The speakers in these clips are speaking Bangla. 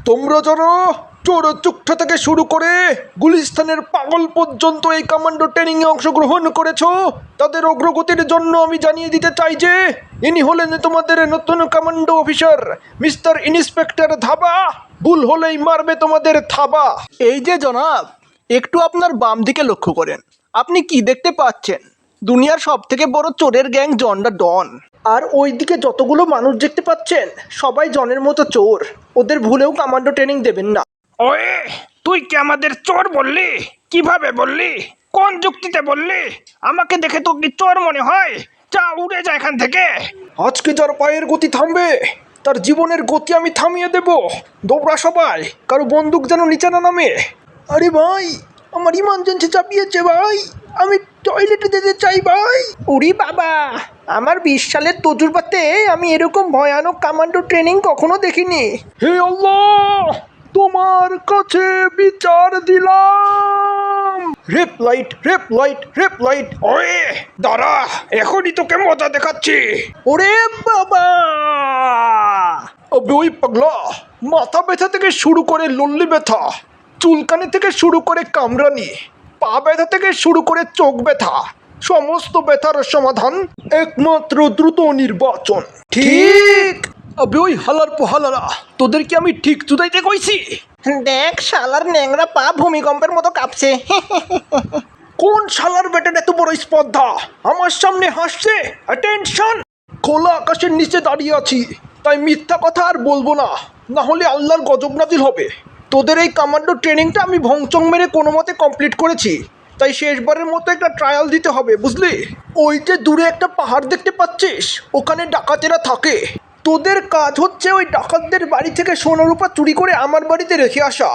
তোমরা যারা চোরচুকঠা থেকে শুরু করে গুলিস্তানের পাগল পর্যন্ত এই কমান্ডো ট্রেনিংয়ে অংশগ্রহণ করেছো, তাদের অগ্রগতির জন্য আমি জানিয়ে দিতে চাই যে ইনি হলেন তোমাদের নতুন commando officer mister inspector dhaba. ভুল হলেই মারবে তোমাদের থাবা। এই যে জনাব, একটু আপনার বাম দিকে লক্ষ্য করেন। আপনি কি দেখতে পাচ্ছেন? দুনিয়ার সব থেকে বড় চোরের গ্যাং জন দ্য ডন। আর ওইদিকে যতগুলো মানুষ দেখতে পাচ্ছেন সবাই জনের মতো চোর। ওদের ভুলেও কমান্ডো ট্রেনিং দেবেন না। ওয়ে, তুই কি আমাদের চোর বললি? কিভাবে বললি? কোন যুক্তিতে বললি? আমাকে দেখে তো কি চোর মনে হয়? যা উড়ে যা এখান থেকে। আজকে যার পায়ের গতি থামবে তার জীবনের গতি আমি থামিয়ে দেব। দৌড়া সবাই, কারো বন্দুক যেন নিচে না নামে। আরে ভাই, আমার ইমার্জেন্সি চাপিয়েছে ভাই, আমি টয়লেটে যেতে চাই ভাই। উরি বাবা, আমার 20 সালের তজুরবাতে আমি এরকম ভয়ানক কমান্ডো ট্রেনিং কখনো দেখিনি। হে আল্লাহ, তোমার কাছে বিচার দিলাম। Rape light, rape light, rape light. Way দাঁড়া, এখনই তোকে মজা দেখাচ্ছি। ওরে বাবা! আবে ওই পাগলা, মাথা ব্যথা থেকে শুরু করে লল্লি ব্যথা, চুলকানি থেকে শুরু করে কামরানি, পা ব্যথা থেকে শুরু করে চোখ ব্যথা, সমস্ত ব্যথার সমাধান একমাত্র দ্রুত নির্বাচন। ঠিক। আবে ওই হালার পোহালারা, তোদেরকে আমি ঠিক চুদাইতে কইছি। দেখ শালার ন্যাংরা পা ভূমিকম্পের মতো কাঁপছে। কোন শালার বেটার এত বড় স্পর্ধা আমার সামনে হাসছে? অ্যাটেনশন! খোলা আকাশের নিচে দাঁড়িয়ে আছি, তাই মিথ্যা কথা আর বলবো না, না হলে আল্লাহর গজব নাজিল হবে। তোদের এই কমান্ডো ট্রেনিংটা আমি ভংচং মেরে কোনো মতে কমপ্লিট করেছি, তাই শেষবারের মতো একটা ট্রায়াল দিতে হবে, বুঝলি? ওই যে দূরে একটা পাহাড় দেখতে পাচ্ছিস, ওখানে ডাকাতেরা থাকে। তোদের কাজ হচ্ছে ওই ডাকাতদের বাড়ি থেকে সোনা রূপা চুরি করে আমার বাড়িতে রেখে আসা।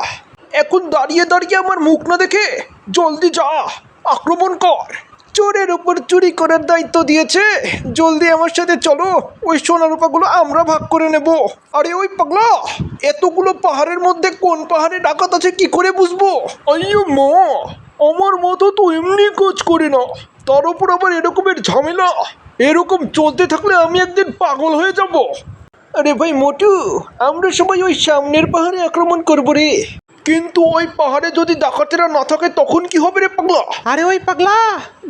এখন দাঁড়িয়ে দাঁড়িয়ে আমার মুখ না দেখে জলদি যা, আক্রমণ কর। চোরের উপর চুরি করার দায়িত্ব দিয়েছে, জলদি আমার সাথে চলো, ওই সোনা রূপাগুলো আমরা ভাগ করে নেব। আরে ওই পাগলা, এতগুলো পাহাড়ের মধ্যে কোন পাহাড়ে ডাকাত আছে কি করে বুঝবো? আইয়ো মা, আমার মতো তো এমনি কাজ করে না, তার উপর আবার এরকমের ঝামেলা। এরকম চলতে থাকলে আমি একদিন পাগল হয়ে যাব। আরে ভাই মোটু, আমরা সবাই ওই সামনের পাহাড়ে আক্রমণ করবো রে। কিন্তু ওই পাহাড়ে যদি ডাকাতেরা না থাকে তখন কি হবে রে পাগলা? আরে ওই পাগলা,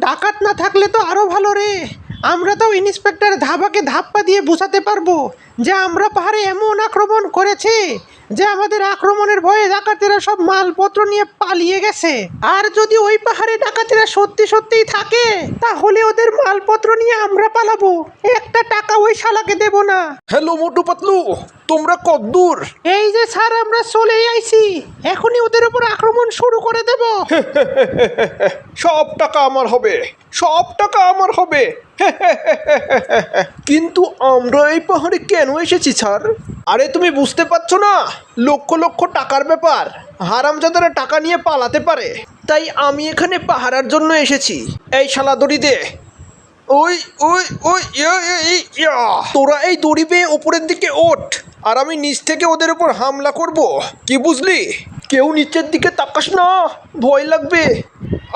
ডাকাত না থাকলে তো আরো ভালো রে। আমরা তো ইন্সপেক্টর ধাবাকে ধাপ্পা দিয়ে বোঝাতে পারবো যে আমরা পাহাড়ে এমন আক্রমণ করেছি যে আমাদের আক্রমণের ভয়ে ডাকাতেরা সব মালপত্র নিয়ে পালিয়ে গেছে। আর যদি ওই পাহাড়ে ডাকাতেরা সত্যি সত্যিই থাকে তাহলে ওদের মালপত্র নিয়ে আমরা পালাবো, একটা টাকা ওই শালাকে দেব না। হ্যালো মোটু পাতলু, তোমরা কদ্দূর? এই যে স্যার, আমরা চলেই আইছি, এখনই ওদের উপর আক্রমণ শুরু করে দেব। সব টাকা আমার হবে, সব টাকা আমার হবে। কিন্তু আমরা এই পাহাড়ে কেন এসেছি স্যার? আরে তুমি বুঝতে পারছো না, লক্ষ লক্ষ টাকার ব্যাপার, হারামজাদারা টাকা নিয়ে পালাতে পারে, তাই আমি এখানে পাহারার জন্য এসেছি। এই শালা দড়ি দে। ওই ওই ওই ইয়া, তোরা এই দড়ি বেয়ে ওপরের দিকে ওঠ, আর আমি নিচ থেকে ওদের উপর হামলা করব, কি বুঝলি? কেউ নিচের দিকে তাকাস না, ভয় লাগবে।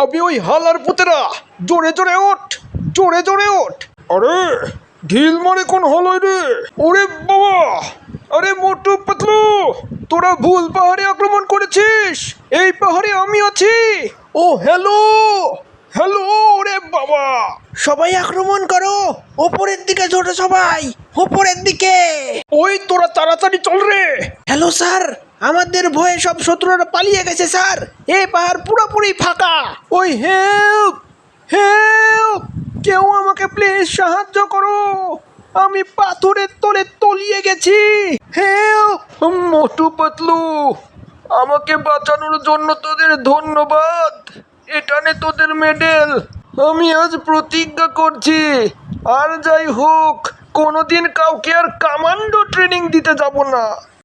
আবে ওই হালার পুতেরা, জোরে জোরে ওঠ, জোরে জোরে ওঠ। আরে ঢিল মারে কোন হলই রে? ওরে বাবা, আরে মোটু পাতলু, তোরা ভুল পাহাড়ে আক্রমণ করেছিস, এই পাহাড়ে আমি আছি। ও হ্যালো হ্যালো, ওরে বাবা, সবাই আক্রমণ করো, ওপরের দিকে ছোট সবাই, ওপরের দিকে। ওই তোরা তাড়াতাড়ি চল রে। হ্যালো স্যার, আমাদের ভয়ে সব শত্রুরা পালিয়ে গেছে স্যার, এই পাহাড় পুরোপুরি ফাঁকা। ওই হেল্প হেল্প, কেউ আমাকে প্লিজ সাহায্য করো, আমি পাথরের তলে তলিয়ে গেছি। হেল্প! মোটু পাতলু, আমাকে বাঁচানোর জন্য তোদের ধন্যবাদ, এটা নে তোদের মেডেল। আমি আজ প্রতিজ্ঞা করছি, আর যাই হোক কোনোদিন কাউকে আর কমান্ডো ট্রেনিং দিতে যাব না।